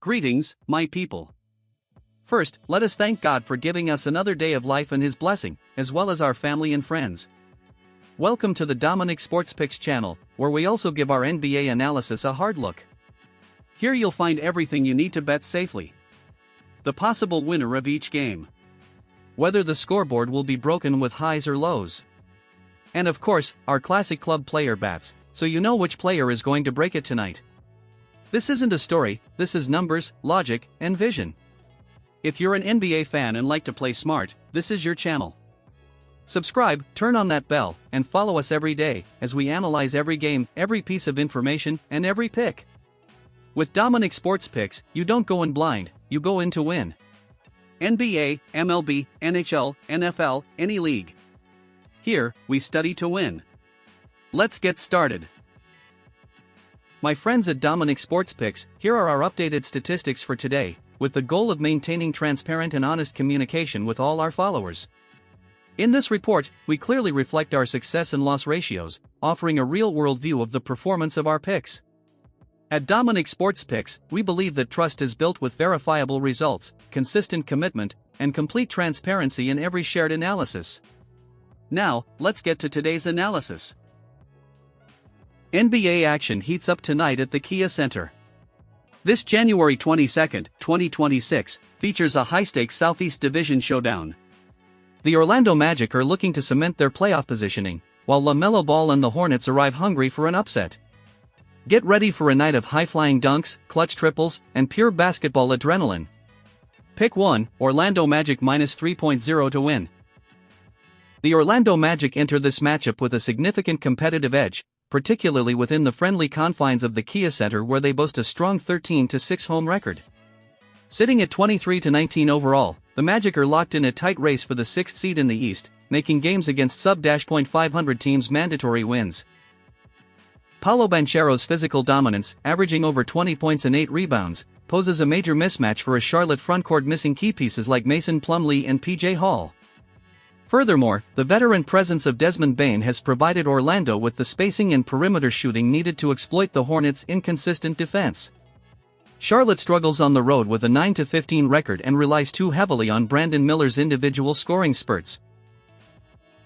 Greetings, my people. First, let us thank God for giving us another day of life and His blessing, as well as our family and friends. Welcome to the Dominic Sports Picks channel, where we also give our NBA analysis a hard look. Here you'll find everything you need to bet safely. The possible winner of each game. Whether the scoreboard will be broken with highs or lows. And of course, our classic club player bats, so you know which player is going to break it tonight. This isn't a story, this is numbers, logic, and vision. If you're an NBA fan and like to play smart, this is your channel. Subscribe, turn on that bell, and follow us every day, as we analyze every game, every piece of information, and every pick. With Dominic Sports Picks, you don't go in blind, you go in to win. NBA, MLB, NHL, NFL, any league. Here, we study to win. Let's get started. My friends at Dominic Sports Picks, here are our updated statistics for today, with the goal of maintaining transparent and honest communication with all our followers. In this report, we clearly reflect our success and loss ratios, offering a real-world view of the performance of our picks. At Dominic Sports Picks, we believe that trust is built with verifiable results, consistent commitment, and complete transparency in every shared analysis. Now, let's get to today's analysis. NBA action heats up tonight at the Kia Center. This January 22, 2026, features a high-stakes Southeast Division showdown. The Orlando Magic are looking to cement their playoff positioning, while LaMelo Ball and the Hornets arrive hungry for an upset. Get ready for a night of high-flying dunks, clutch triples, and pure basketball adrenaline. Pick 1, Orlando Magic minus 3.0 to win. The Orlando Magic enter this matchup with a significant competitive edge, particularly within the friendly confines of the Kia Center, where they boast a strong 13-6 home record. Sitting at 23-19 overall, the Magic are locked in a tight race for the 6th seed in the East, making games against sub-.500 teams mandatory wins. Paolo Banchero's physical dominance, averaging over 20 points and 8 rebounds, poses a major mismatch for a Charlotte frontcourt missing key pieces like Mason Plumlee and P.J. Hall. Furthermore, the veteran presence of Desmond Bane has provided Orlando with the spacing and perimeter shooting needed to exploit the Hornets' inconsistent defense. Charlotte struggles on the road with a 9-15 record and relies too heavily on Brandon Miller's individual scoring spurts.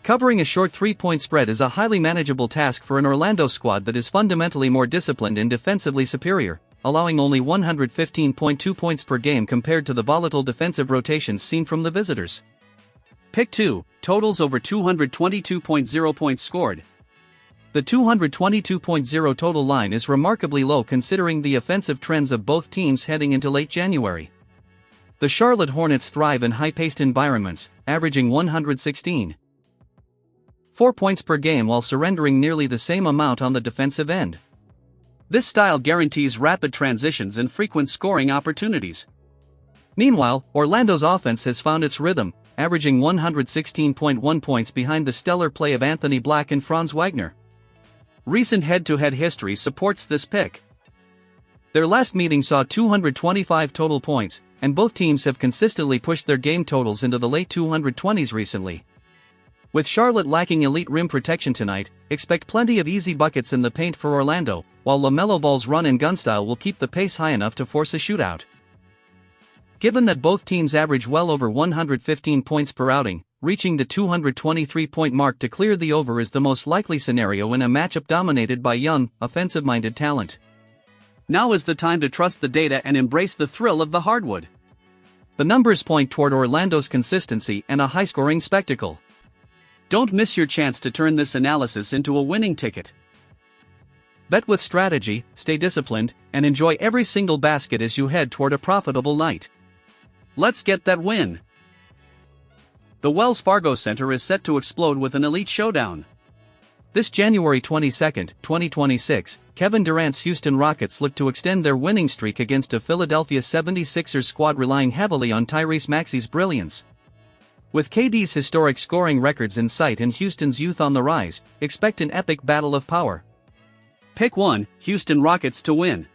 Covering a short 3-point spread is a highly manageable task for an Orlando squad that is fundamentally more disciplined and defensively superior, allowing only 115.2 points per game compared to the volatile defensive rotations seen from the visitors. Pick 2, totals over 222.0 points scored. The 222.0 total line is remarkably low considering the offensive trends of both teams heading into late January. The Charlotte Hornets thrive in high-paced environments, averaging 116.4 points per game while surrendering nearly the same amount on the defensive end. This style guarantees rapid transitions and frequent scoring opportunities. Meanwhile, Orlando's offense has found its rhythm, averaging 116.1 points behind the stellar play of Anthony Black and Franz Wagner. Recent head-to-head history supports this pick. Their last meeting saw 225 total points, and both teams have consistently pushed their game totals into the late 220s recently. With Charlotte lacking elite rim protection tonight, expect plenty of easy buckets in the paint for Orlando, while LaMelo Ball's run-and-gun style will keep the pace high enough to force a shootout. Given that both teams average well over 115 points per outing, reaching the 223-point mark to clear the over is the most likely scenario in a matchup dominated by young, offensive-minded talent. Now is the time to trust the data and embrace the thrill of the hardwood. The numbers point toward Orlando's consistency and a high-scoring spectacle. Don't miss your chance to turn this analysis into a winning ticket. Bet with strategy, stay disciplined, and enjoy every single basket as you head toward a profitable night. Let's get that win. The Wells Fargo Center is set to explode with an elite showdown. This January 22, 2026, Kevin Durant's Houston Rockets look to extend their winning streak against a Philadelphia 76ers squad relying heavily on Tyrese Maxey's brilliance. With KD's historic scoring records in sight and Houston's youth on the rise, expect an epic battle of power. Pick 1, Houston Rockets to win.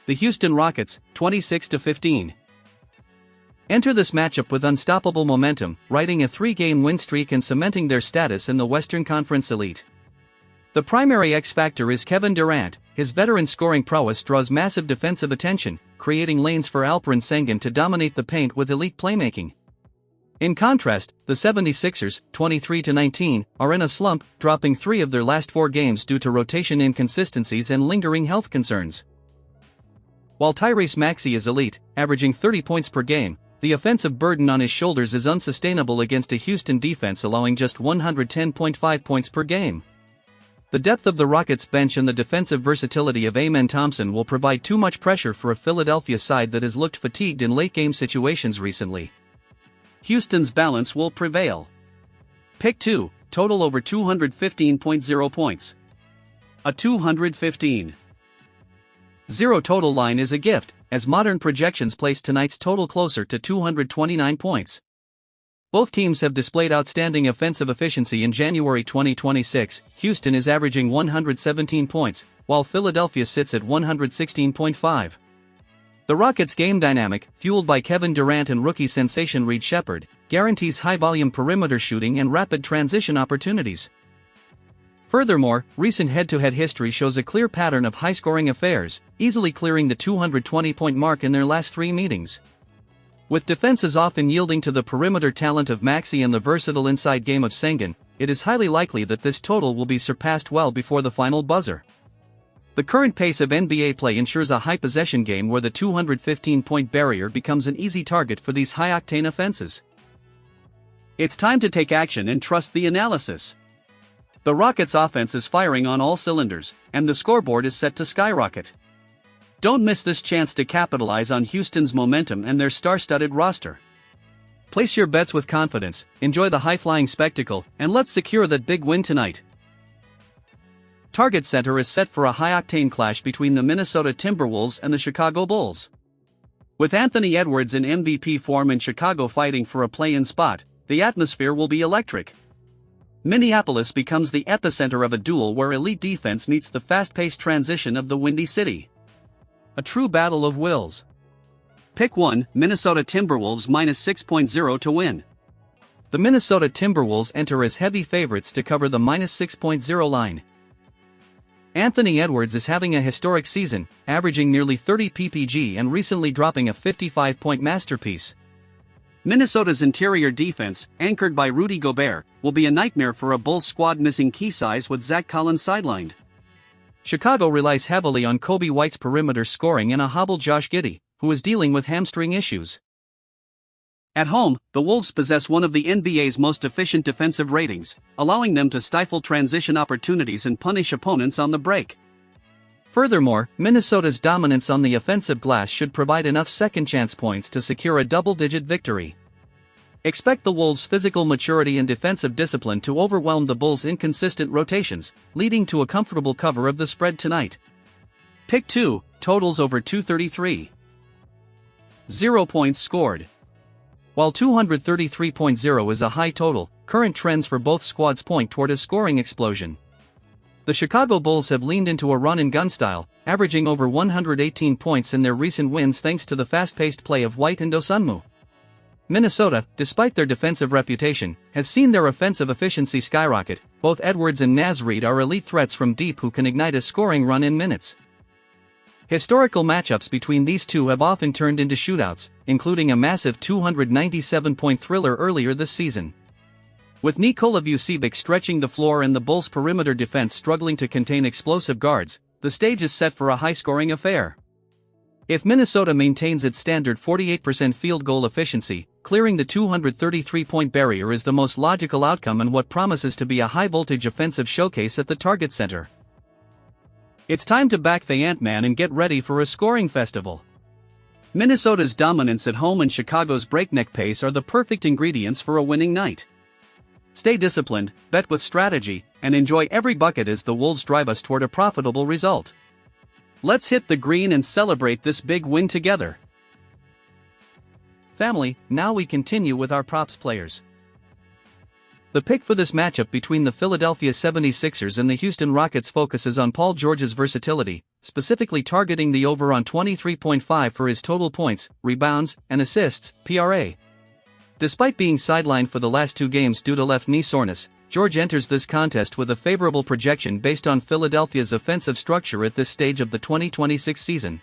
The Houston Rockets, 26-15. Enter this matchup with unstoppable momentum, riding a 3-game win streak and cementing their status in the Western Conference elite. The primary X factor is Kevin Durant. His veteran scoring prowess draws massive defensive attention, creating lanes for Alperen Sengun to dominate the paint with elite playmaking. In contrast, the 76ers, 23-19, are in a slump, dropping 3 of their last 4 games due to rotation inconsistencies and lingering health concerns. While Tyrese Maxey is elite, averaging 30 points per game, the offensive burden on his shoulders is unsustainable against a Houston defense allowing just 110.5 points per game. The depth of the Rockets bench and the defensive versatility of Amen Thompson will provide too much pressure for a Philadelphia side that has looked fatigued in late-game situations recently. Houston's balance will prevail. Pick 2, total over 215.0 points. A 215.0 total line is a gift, as modern projections place tonight's total closer to 229 points. Both teams have displayed outstanding offensive efficiency in January 2026. Houston is averaging 117 points, while Philadelphia sits at 116.5. The Rockets' game dynamic, fueled by Kevin Durant and rookie sensation Reed Shepherd, guarantees high-volume perimeter shooting and rapid transition opportunities. Furthermore, recent head-to-head history shows a clear pattern of high-scoring affairs, easily clearing the 220-point mark in their last 3 meetings. With defenses often yielding to the perimeter talent of Maxey and the versatile inside game of Sengun, it is highly likely that this total will be surpassed well before the final buzzer. The current pace of NBA play ensures a high-possession game where the 215-point barrier becomes an easy target for these high-octane offenses. It's time to take action and trust the analysis. The Rockets' offense is firing on all cylinders, and the scoreboard is set to skyrocket. Don't miss this chance to capitalize on Houston's momentum and their star-studded roster. Place your bets with confidence, enjoy the high-flying spectacle, and let's secure that big win tonight. Target Center is set for a high-octane clash between the Minnesota Timberwolves and the Chicago Bulls. With Anthony Edwards in MVP form and Chicago fighting for a play-in spot, the atmosphere will be electric. Minneapolis becomes the epicenter of a duel where elite defense meets the fast-paced transition of the Windy City. A true battle of wills. Pick 1, Minnesota Timberwolves -6.0 to win. The Minnesota Timberwolves enter as heavy favorites to cover the -6.0 line. Anthony Edwards is having a historic season, averaging nearly 30 ppg and recently dropping a 55-point masterpiece. Minnesota's interior defense, anchored by Rudy Gobert, will be a nightmare for a Bulls squad missing key size with Zach Collins sidelined. Chicago relies heavily on Kobe White's perimeter scoring and a hobbled Josh Giddey, who is dealing with hamstring issues. At home, the Wolves possess one of the NBA's most efficient defensive ratings, allowing them to stifle transition opportunities and punish opponents on the break. Furthermore, Minnesota's dominance on the offensive glass should provide enough second-chance points to secure a double-digit victory. Expect the Wolves' physical maturity and defensive discipline to overwhelm the Bulls' inconsistent rotations, leading to a comfortable cover of the spread tonight. Pick 2, totals over 233. 0 points scored. While 233.0 is a high total, current trends for both squads point toward a scoring explosion. The Chicago Bulls have leaned into a run-and-gun style, averaging over 118 points in their recent wins thanks to the fast-paced play of White and Dosunmu. Minnesota, despite their defensive reputation, has seen their offensive efficiency skyrocket. Both Edwards and Naz Reid are elite threats from deep who can ignite a scoring run in minutes. Historical matchups between these two have often turned into shootouts, including a massive 297-point thriller earlier this season. With Nikola Vucevic stretching the floor and the Bulls' perimeter defense struggling to contain explosive guards, the stage is set for a high-scoring affair. If Minnesota maintains its standard 48% field goal efficiency, clearing the 233-point barrier is the most logical outcome in what promises to be a high-voltage offensive showcase at the Target Center. It's time to back the Ant-Man and get ready for a scoring festival. Minnesota's dominance at home and Chicago's breakneck pace are the perfect ingredients for a winning night. Stay disciplined, bet with strategy, and enjoy every bucket as the Wolves drive us toward a profitable result. Let's hit the green and celebrate this big win together. Family, now we continue with our props players. The pick for this matchup between the Philadelphia 76ers and the Houston Rockets focuses on Paul George's versatility, specifically targeting the over on 23.5 for his total points, rebounds, and assists, PRA. Despite being sidelined for the last 2 games due to left knee soreness, George enters this contest with a favorable projection based on Philadelphia's offensive structure at this stage of the 2026 season.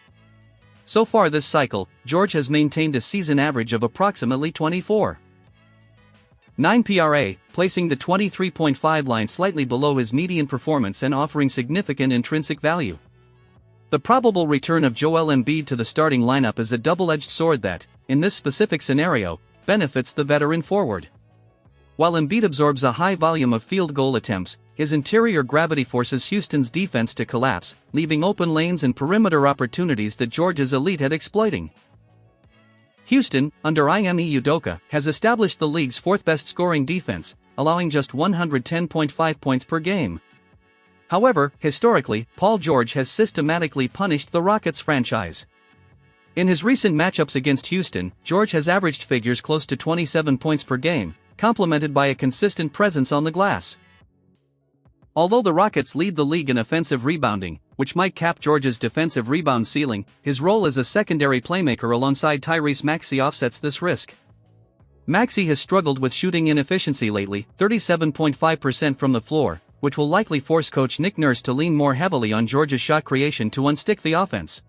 So far this cycle, George has maintained a season average of approximately 24.9 PRA, placing the 23.5 line slightly below his median performance and offering significant intrinsic value. The probable return of Joel Embiid to the starting lineup is a double-edged sword that, in this specific scenario, benefits the veteran forward. While Embiid absorbs a high volume of field goal attempts, his interior gravity forces Houston's defense to collapse, leaving open lanes and perimeter opportunities that George is elite at exploiting. Houston, under Ime Udoka, has established the league's fourth-best scoring defense, allowing just 110.5 points per game. However, historically, Paul George has systematically punished the Rockets franchise. In his recent matchups against Houston, George has averaged figures close to 27 points per game, complemented by a consistent presence on the glass. Although the Rockets lead the league in offensive rebounding, which might cap George's defensive rebound ceiling, his role as a secondary playmaker alongside Tyrese Maxey offsets this risk. Maxey has struggled with shooting inefficiency lately, 37.5% from the floor, which will likely force coach Nick Nurse to lean more heavily on George's shot creation to unstick the offense.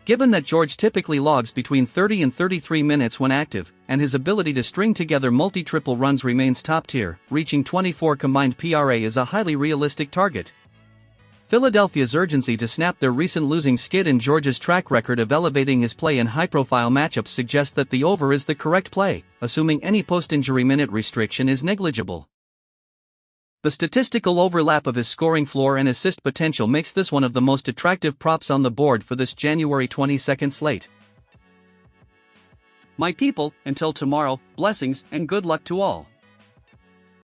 Given that George typically logs between 30 and 33 minutes when active, and his ability to string together multi-triple runs remains top tier, reaching 24 combined PRA is a highly realistic target. Philadelphia's urgency to snap their recent losing skid and George's track record of elevating his play in high-profile matchups suggest that the over is the correct play, assuming any post-injury minute restriction is negligible. The statistical overlap of his scoring floor and assist potential makes this one of the most attractive props on the board for this January 22nd slate. My people, until tomorrow, blessings and good luck to all.